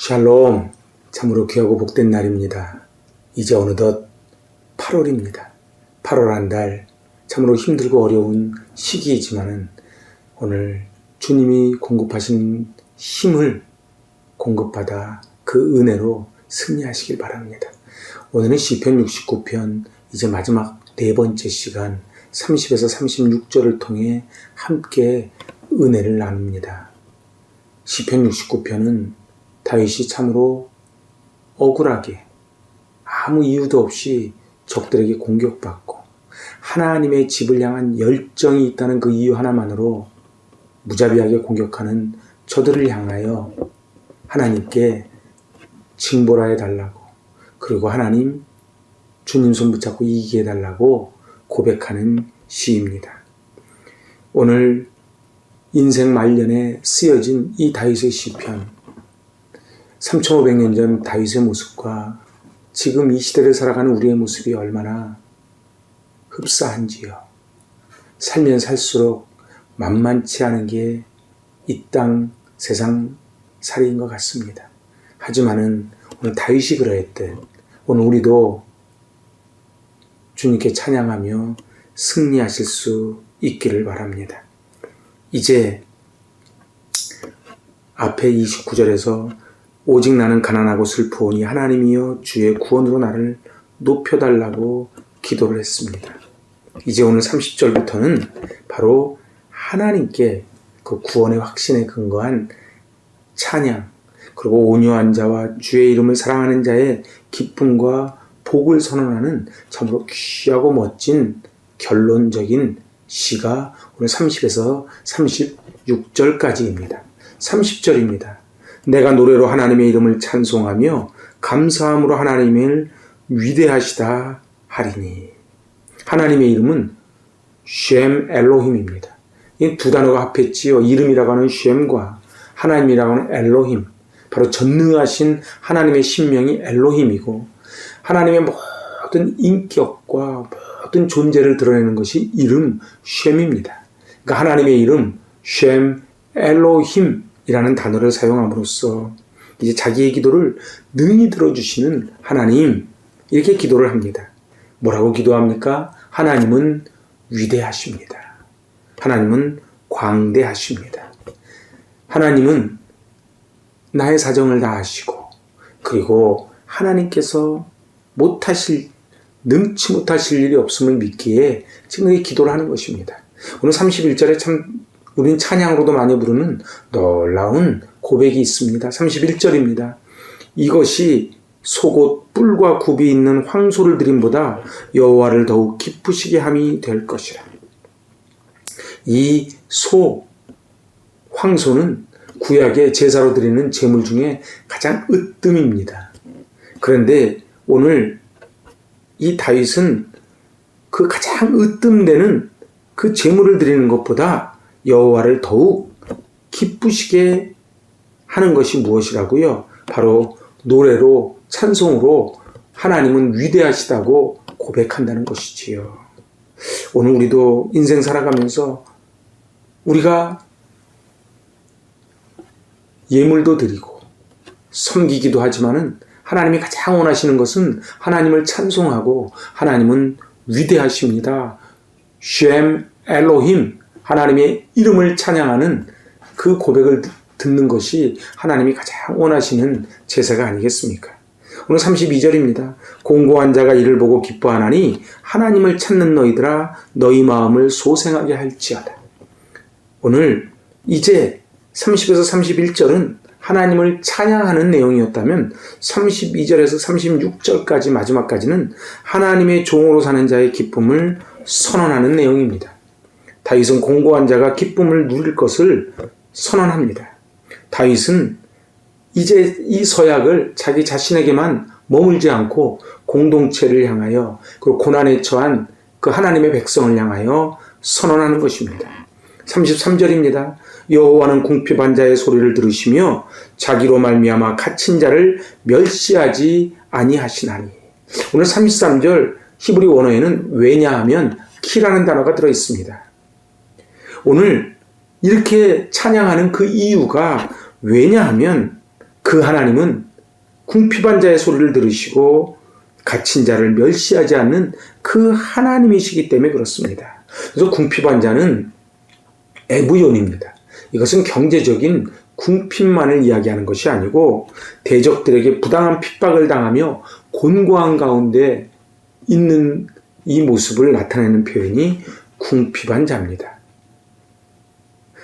샬롬, 참으로 귀하고 복된 날입니다. 이제 어느덧 8월입니다. 8월 한 달, 참으로 힘들고 어려운 시기이지만은 오늘 주님이 공급하신 힘을 공급받아 그 은혜로 승리하시길 바랍니다. 오늘은 시편 69편 이제 마지막 네 번째 시간 30에서 36절을 통해 함께 은혜를 나눕니다. 시편 69편은 다윗이 참으로 억울하게 아무 이유도 없이 적들에게 공격받고 하나님의 집을 향한 열정이 있다는 그 이유 하나만으로 무자비하게 공격하는 저들을 향하여 하나님께 징벌하 해달라고, 그리고 하나님 주님 손 붙잡고 이기게 해달라고 고백하는 시입니다. 오늘 인생 말년에 쓰여진 이 다윗의 시편, 3500년 전 다윗의 모습과 지금 이 시대를 살아가는 우리의 모습이 얼마나 흡사한지요. 살면 살수록 만만치 않은 게 이 땅 세상 살이인 것 같습니다. 하지만은 오늘 다윗이 그러했듯 오늘 우리도 주님께 찬양하며 승리하실 수 있기를 바랍니다. 이제 앞에 29절에서 오직 나는 가난하고 슬프오니 하나님이여 주의 구원으로 나를 높여달라고 기도를 했습니다. 이제 오늘 30절부터는 바로 하나님께 그 구원의 확신에 근거한 찬양, 그리고 온유한 자와 주의 이름을 사랑하는 자의 기쁨과 복을 선언하는 참으로 귀하고 멋진 결론적인 시가 오늘 30에서 36절까지입니다. 30절입니다. 내가 노래로 하나님의 이름을 찬송하며 감사함으로 하나님을 위대하시다 하리니. 하나님의 이름은 쉔 엘로힘입니다. 이 두 단어가 합했지요. 이름이라고 하는 쉔과 하나님이라고 하는 엘로힘, 바로 전능하신 하나님의 신명이 엘로힘이고, 하나님의 모든 인격과 모든 존재를 드러내는 것이 이름 쉔입니다. 그러니까 하나님의 이름 쉔 엘로힘 이라는 단어를 사용함으로써 이제 자기의 기도를 능히 들어주시는 하나님, 이렇게 기도를 합니다. 뭐라고 기도합니까? 하나님은 위대하십니다. 하나님은 광대하십니다. 하나님은 나의 사정을 다 아시고, 그리고 하나님께서 능치 못하실 일이 없음을 믿기에 지금 이 기도를 하는 것입니다. 오늘 31절에 참 우린 찬양으로도 많이 부르는 놀라운 고백이 있습니다. 31절입니다. 이것이 속옷 뿔과 굽이 있는 황소를 드림보다 여호와를 더욱 기쁘시게 함이 될 것이라. 이 황소는 구약의 제사로 드리는 제물 중에 가장 으뜸입니다. 그런데 오늘 이 다윗은 그 가장 으뜸되는 그 제물을 드리는 것보다 여호와를 더욱 기쁘시게 하는 것이 무엇이라고요? 바로 노래로, 찬송으로 하나님은 위대하시다고 고백한다는 것이지요. 오늘 우리도 인생 살아가면서 우리가 예물도 드리고 섬기기도 하지만은 하나님이 가장 원하시는 것은 하나님을 찬송하고 하나님은 위대하십니다. 쉔 엘로힘, 하나님의 이름을 찬양하는 그 고백을 듣는 것이 하나님이 가장 원하시는 제사가 아니겠습니까? 오늘 32절입니다. 공고한 자가 이를 보고 기뻐하나니 하나님을 찾는 너희들아 너희 마음을 소생하게 할지어다. 오늘 이제 30에서 31절은 하나님을 찬양하는 내용이었다면 32절에서 36절까지 마지막까지는 하나님의 종으로 사는 자의 기쁨을 선언하는 내용입니다. 다윗은 공고한 자가 기쁨을 누릴 것을 선언합니다. 다윗은 이제 이 서약을 자기 자신에게만 머물지 않고 공동체를 향하여, 그리고 고난에 처한 그 하나님의 백성을 향하여 선언하는 것입니다. 33절입니다. 여호와는 궁핍한 자의 소리를 들으시며 자기로 말미암아 갇힌 자를 멸시하지 아니하시나니. 오늘 33절 히브리 원어에는 왜냐하면 키라는 단어가 들어있습니다. 오늘 이렇게 찬양하는 그 이유가 왜냐하면 그 하나님은 궁핍한 자의 소리를 들으시고 갇힌 자를 멸시하지 않는 그 하나님이시기 때문에 그렇습니다. 그래서 궁핍한 자는 에브ion입니다. 이것은 경제적인 궁핍만을 이야기하는 것이 아니고 대적들에게 부당한 핍박을 당하며 곤고한 가운데 있는 이 모습을 나타내는 표현이 궁핍한 자입니다.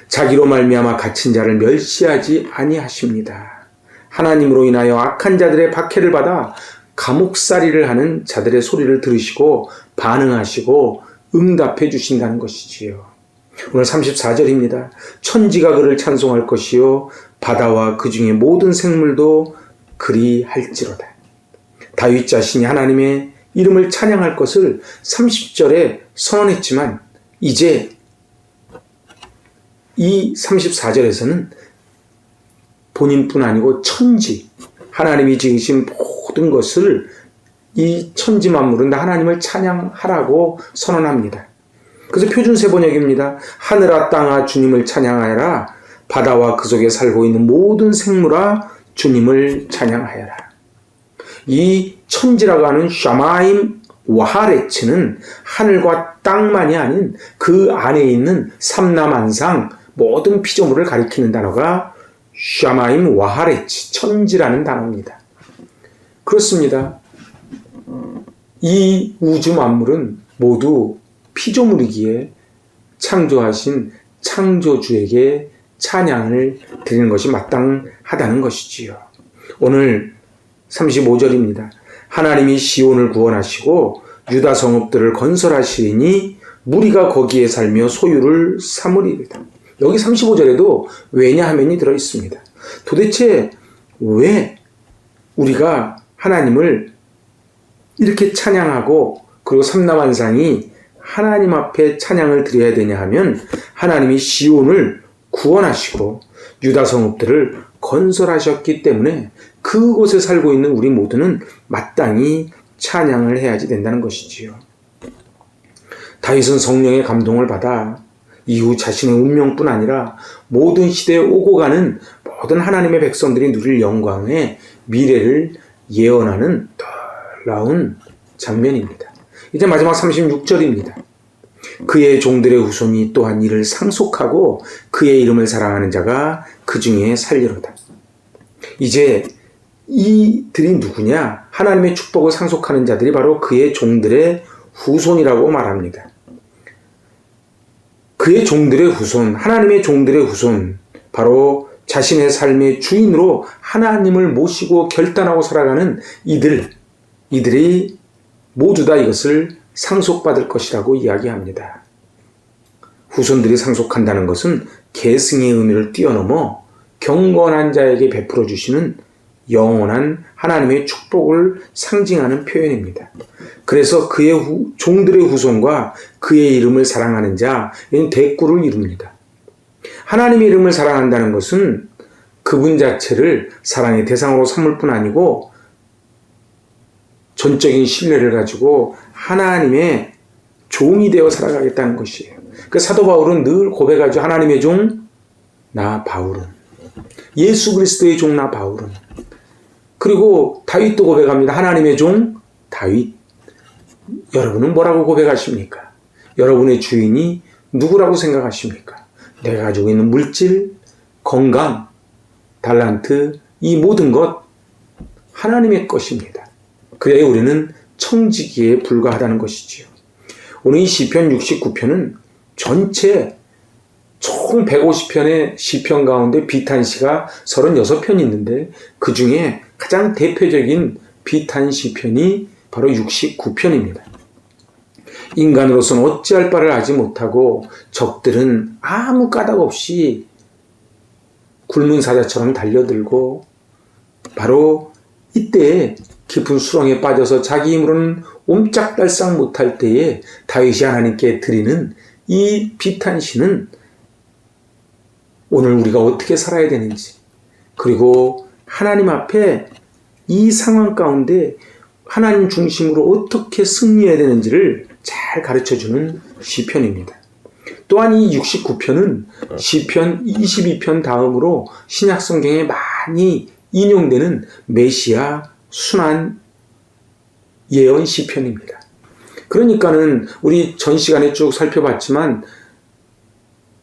자기로 말미암아 갇힌 자를 멸시하지 아니하십니다. 하나님으로 인하여 악한 자들의 박해를 받아 감옥살이를 하는 자들의 소리를 들으시고 반응하시고 응답해 주신다는 것이지요. 오늘 34절입니다. 천지가 그를 찬송할 것이요 바다와 그 중에 모든 생물도 그리할지로다. 다윗 자신이 하나님의 이름을 찬양할 것을 30절에 선언했지만 이제 이 34절에서는 본인뿐 아니고 천지, 하나님이 지으신 모든 것을 이 천지 만물은 다 하나님을 찬양하라고 선언합니다. 그래서 표준세 번역입니다. 하늘아 땅아 주님을 찬양하여라. 바다와 그 속에 살고 있는 모든 생물아 주님을 찬양하여라. 이 천지라고 하는 샤마임 와하레츠는 하늘과 땅만이 아닌 그 안에 있는 삼라만상 모든 피조물을 가리키는 단어가 샤마임 와하레츠, 천지라는 단어입니다. 그렇습니다. 이 우주 만물은 모두 피조물이기에 창조하신 창조주에게 찬양을 드리는 것이 마땅하다는 것이지요. 오늘 35절입니다. 하나님이 시온을 구원하시고 유다 성읍들을 건설하시리니 무리가 거기에 살며 소유를 삼으리이다. 여기 35절에도 왜냐하면이 들어있습니다. 도대체 왜 우리가 하나님을 이렇게 찬양하고 그리고 삼라만상이 하나님 앞에 찬양을 드려야 되냐 하면 하나님이 시온을 구원하시고 유다 성읍들을 건설하셨기 때문에 그곳에 살고 있는 우리 모두는 마땅히 찬양을 해야지 된다는 것이지요. 다윗은 성령의 감동을 받아 이후 자신의 운명뿐 아니라 모든 시대에 오고 가는 모든 하나님의 백성들이 누릴 영광의 미래를 예언하는 놀라운 장면입니다. 이제 마지막 36절입니다. 그의 종들의 후손이 또한 이를 상속하고 그의 이름을 사랑하는 자가 그 중에 살리로다. 이제 이들이 누구냐? 하나님의 축복을 상속하는 자들이 바로 그의 종들의 후손이라고 말합니다. 그의 종들의 후손, 하나님의 종들의 후손, 바로 자신의 삶의 주인으로 하나님을 모시고 결단하고 살아가는 이들이 모두 다 이것을 상속받을 것이라고 이야기합니다. 후손들이 상속한다는 것은 계승의 의미를 뛰어넘어 경건한 자에게 베풀어 주시는 영원한 하나님의 축복을 상징하는 표현입니다. 그래서 그의 종들의 후손과 그의 이름을 사랑하는 자는 대꾸를 이룹니다. 하나님의 이름을 사랑한다는 것은 그분 자체를 사랑의 대상으로 삼을 뿐 아니고 전적인 신뢰를 가지고 하나님의 종이 되어 살아가겠다는 것이에요. 그 사도 바울은 늘 고백하죠. 하나님의 종, 나 바울은. 예수 그리스도의 종, 나 바울은. 그리고 다윗도 고백합니다. 하나님의 종, 다윗. 여러분은 뭐라고 고백하십니까? 여러분의 주인이 누구라고 생각하십니까? 내가 가지고 있는 물질, 건강, 달란트, 이 모든 것 하나님의 것입니다. 그래야 우리는 청지기에 불과하다는 것이지요. 오늘 이 시편 69편은 전체 총 150편의 시편 가운데 비탄시가 36편이 있는데 그 중에 가장 대표적인 비탄 시편이 바로 69편입니다. 인간으로서는 어찌할 바를 알지 못하고 적들은 아무 까닭 없이 굶은 사자처럼 달려들고 바로 이때에 깊은 수렁에 빠져서 자기 힘으로는 옴짝달싹 못할 때에 다윗이 하나님께 드리는 이 비탄시는 오늘 우리가 어떻게 살아야 되는지 그리고 하나님 앞에 이 상황 가운데 하나님 중심으로 어떻게 승리해야 되는지를 잘 가르쳐주는 시편입니다. 또한 이 69편은 시편 22편 다음으로 신약성경에 많이 인용되는 메시아 순환 예언 시편입니다. 그러니까는 우리 전 시간에 쭉 살펴봤지만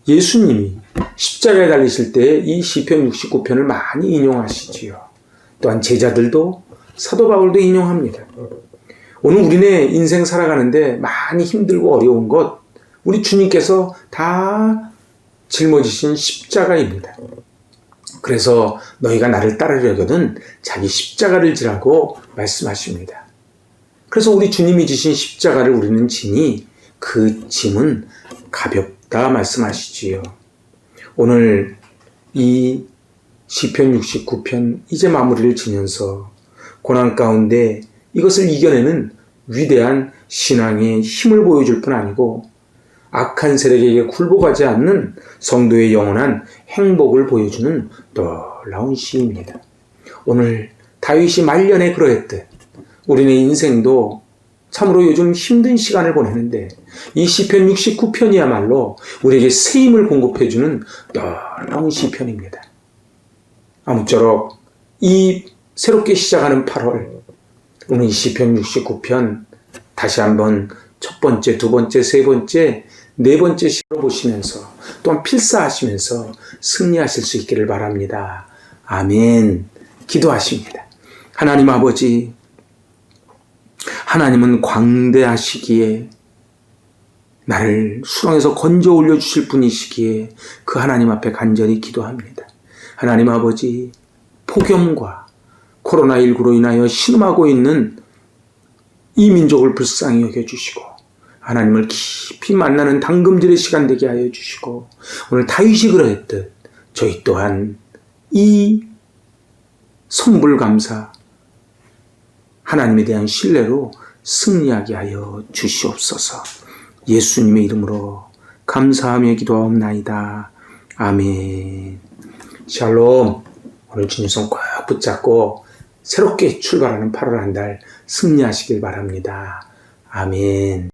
예수님이 십자가에 달리실 때 이 시편 69편을 많이 인용하시지요. 또한 제자들도 사도 바울도 인용합니다. 오늘 우리네 인생 살아가는데 많이 힘들고 어려운 것 우리 주님께서 다 짊어지신 십자가입니다. 그래서 너희가 나를 따르려거든 자기 십자가를 지라고 말씀하십니다. 그래서 우리 주님이 지신 십자가를 우리는 지니 그 짐은 가볍다 말씀하시지요. 오늘 이 시편 69편 이제 마무리를 지면서 고난 가운데 이것을 이겨내는 위대한 신앙의 힘을 보여줄 뿐 아니고 악한 세력에게 굴복하지 않는 성도의 영원한 행복을 보여주는 놀라운 시입니다. 오늘 다윗이 말년에 그러했듯 우리네 인생도 참으로 요즘 힘든 시간을 보내는데 이 시편 69편이야말로 우리에게 새 힘을 공급해주는 놀라운 시편입니다. 아무쪼록 이 새롭게 시작하는 8월 오늘 이 시편 69편 다시 한번 첫 번째, 두 번째, 세 번째, 네 번째 시로 보시면서 또한 필사하시면서 승리하실 수 있기를 바랍니다. 아멘. 기도하십니다. 하나님 아버지, 하나님은 광대하시기에 나를 수렁에서 건져 올려주실 분이시기에 그 하나님 앞에 간절히 기도합니다. 하나님 아버지, 폭염과 코로나19로 인하여 신음하고 있는 이 민족을 불쌍히 여겨주시고 하나님을 깊이 만나는 당금질의 시간 되게 하여 주시고 오늘 다윗이 그러했듯 저희 또한 이 선불감사 하나님에 대한 신뢰로 승리하게 하여 주시옵소서. 예수님의 이름으로 감사하며 기도하옵나이다. 아멘. 샬롬. 오늘 주님 손 꼭 붙잡고 새롭게 출발하는 8월 한 달 승리하시길 바랍니다. 아멘.